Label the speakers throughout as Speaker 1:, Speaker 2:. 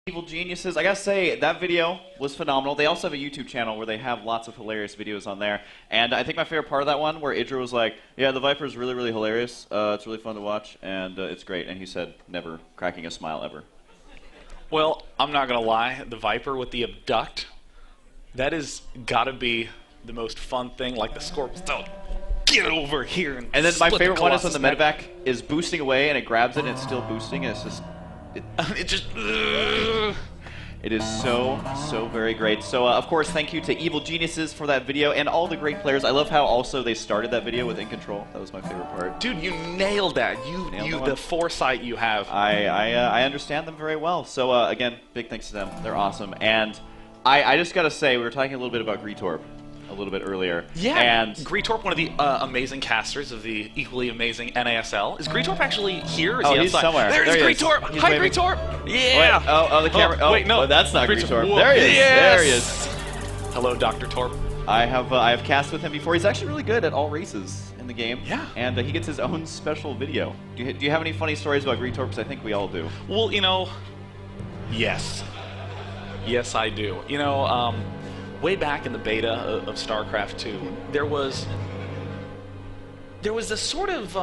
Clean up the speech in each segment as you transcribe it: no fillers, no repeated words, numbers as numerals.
Speaker 1: Evil Geniuses. I gotta say, that video was phenomenal. They also have a YouTube channel where they have lots of hilarious videos on there. And I think my favorite part of that one, where Idra was like, yeah, the Viper is really, really hilarious. It's really fun to watch, and it's great. And he said, never cracking a smile ever.
Speaker 2: Well, I'm not gonna lie, the Viper with the abduct, that is gotta be the most fun thing, like the Scorpion. So, get over here and
Speaker 1: then my
Speaker 2: split
Speaker 1: favorite one is when the
Speaker 2: Colossus
Speaker 1: medevac is boosting away and it grabs it and it's still boosting and it's just...
Speaker 2: it just...
Speaker 1: It is so very great. So, of course, thank you to Evil Geniuses for that video and all the great players. I love how also they started that video with In Control. That was my favorite part.
Speaker 2: Dude, you nailed that. The foresight you have.
Speaker 1: I understand them very well. So, again, big thanks to them. They're awesome. And I just got to say, we were talking a little bit about Gretorp a little bit earlier.
Speaker 2: Yeah,
Speaker 1: and
Speaker 2: Gretorp, one of the amazing casters of the equally amazing NASL. Is Gretorp actually here? Or is he
Speaker 1: he's
Speaker 2: outside?
Speaker 1: somewhere.
Speaker 2: There's
Speaker 1: there
Speaker 2: Gretorp! Hi,
Speaker 1: waving.
Speaker 2: Gretorp! Yeah!
Speaker 1: Wait, oh, the camera. Oh,
Speaker 2: wait, no.
Speaker 1: Oh, that's not Gretorp.
Speaker 2: Whoa.
Speaker 1: There he is.
Speaker 2: Yes.
Speaker 1: There he is.
Speaker 2: Hello, Dr. Torp.
Speaker 1: I have cast with him before. He's actually really good at all races in the game.
Speaker 2: Yeah.
Speaker 1: And he gets his own special video. Do you have any funny stories about Gretorp? Because I think we all do.
Speaker 2: Well, you know, yes. Yes, I do. You know, way back in the beta of StarCraft 2, there was this sort of,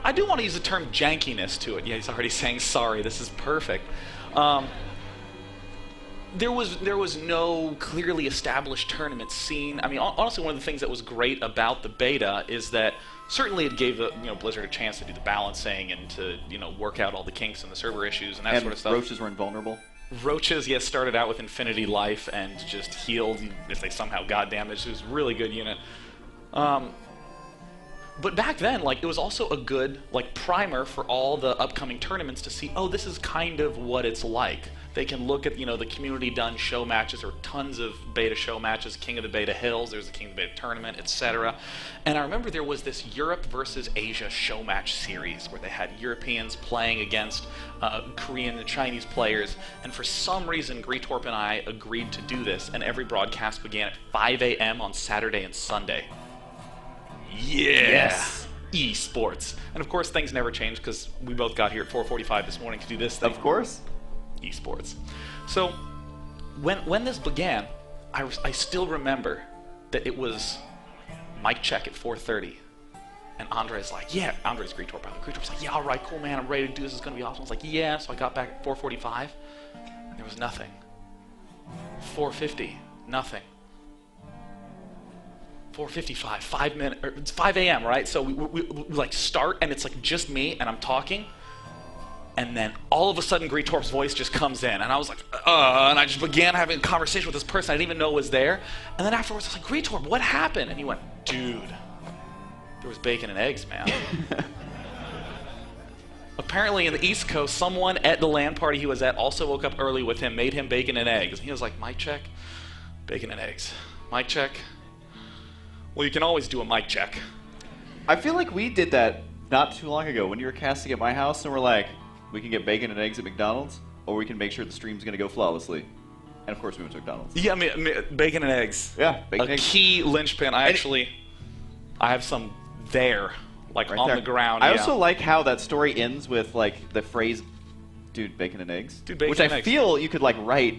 Speaker 2: I do want to use the term jankiness to it. Yeah, he's already saying sorry. This is perfect. There was no clearly established tournament scene. I mean, honestly, one of the things that was great about the beta is that certainly it gave the Blizzard a chance to do the balancing and to work out all the kinks and the server issues and that sort of stuff.
Speaker 1: Roaches were invulnerable.
Speaker 2: Roaches, yes, started out with infinity life and just healed if they somehow got damaged. It was a really good unit. But back then, it was also a good primer for all the upcoming tournaments to see, oh, this is kind of what it's like. They can look at, the community-done show matches, or tons of beta show matches, King of the Beta Hills, there's the King of the Beta Tournament, etc. And I remember there was this Europe versus Asia show match series where they had Europeans playing against Korean and Chinese players, and for some reason, Gretorp and I agreed to do this, and every broadcast began at 5 a.m. on Saturday and Sunday. Yeah!
Speaker 1: Yes!
Speaker 2: Esports. And of course, things never changed because we both got here at 4:45 this morning to do this thing.
Speaker 1: Of course.
Speaker 2: Esports. So when this began, I still remember that it was mic check at 4:30, and Andre's like, yeah, Andre's Gretorp, by the way. Gretorp's like, yeah, all right, cool, man, I'm ready to do this. It's gonna be awesome. I was like, yeah. So I got back at 4:45. There was nothing. 4:50, nothing. 4:55, 5 minutes, or it's 5 a.m. right? So we start, and it's just me, and I'm talking. And then all of a sudden, Gretorp's voice just comes in, and I was like, and I just began having a conversation with this person I didn't even know was there. And then afterwards, I was like, Gretorp, what happened? And he went, dude, there was bacon and eggs, man. Apparently, in the East Coast, someone at the LAN party he was at also woke up early with him, made him bacon and eggs. And he was like, mic check, bacon and eggs. Mic check. Well, you can always do a mic check.
Speaker 1: I feel like we did that not too long ago when you were casting at my house, and we're like, we can get bacon and eggs at McDonald's, or we can make sure the stream's going to go flawlessly. And of course, we went to McDonald's.
Speaker 2: Yeah, I mean bacon and eggs.
Speaker 1: Yeah, bacon and eggs.
Speaker 2: A key linchpin. I have some there,
Speaker 1: right
Speaker 2: on
Speaker 1: there.
Speaker 2: the ground.
Speaker 1: I also like how that story ends with the phrase, "Dude, bacon and eggs,"
Speaker 2: Dude, bacon
Speaker 1: which
Speaker 2: and
Speaker 1: I
Speaker 2: eggs.
Speaker 1: feel you could write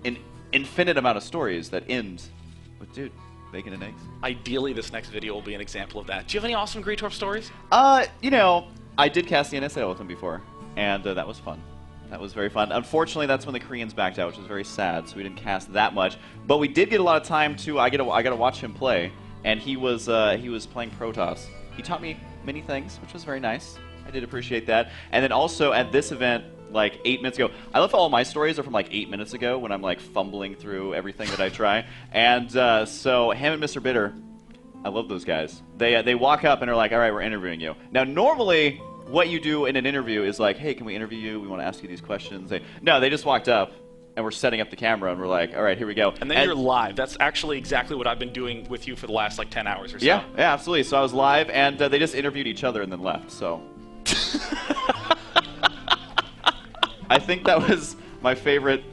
Speaker 1: an infinite amount of stories that end with "Dude, bacon and eggs."
Speaker 2: Ideally, this next video will be an example of that. Do you have any awesome Gretorp stories?
Speaker 1: I did cast the NSL with him before, and that was fun. That was very fun. Unfortunately, that's when the Koreans backed out, which was very sad, so we didn't cast that much. But we did get a lot of time to. I got to watch him play, and he was playing Protoss. He taught me many things, which was very nice. I did appreciate that. And then also at this event, 8 minutes ago, I love how all my stories are from 8 minutes ago when I'm fumbling through everything that I try. And so him and Mr. Bitter, I love those guys. They walk up and are like, all right, we're interviewing you. Now normally what you do in an interview is hey, can we interview you? We want to ask you these questions. No, they just walked up and we're setting up the camera and we're like, all right, here we go.
Speaker 2: And then you're live. That's actually exactly what I've been doing with you for the last 10 hours or so.
Speaker 1: Yeah, absolutely. So I was live and they just interviewed each other and then left, so. I think that was my favorite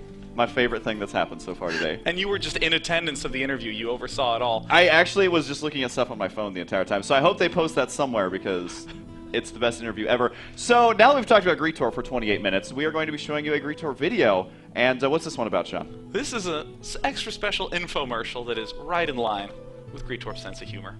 Speaker 1: thing that's happened so far today.
Speaker 2: And you were just in attendance of the interview. You oversaw it all.
Speaker 1: I actually was just looking at stuff on my phone the entire time. So I hope they post that somewhere because it's the best interview ever. So now that we've talked about Gretorp for 28 minutes, we are going to be showing you a Gretorp video. And what's this one about, Sean?
Speaker 2: This is an extra special infomercial that is right in line with Gretorp's sense of humor.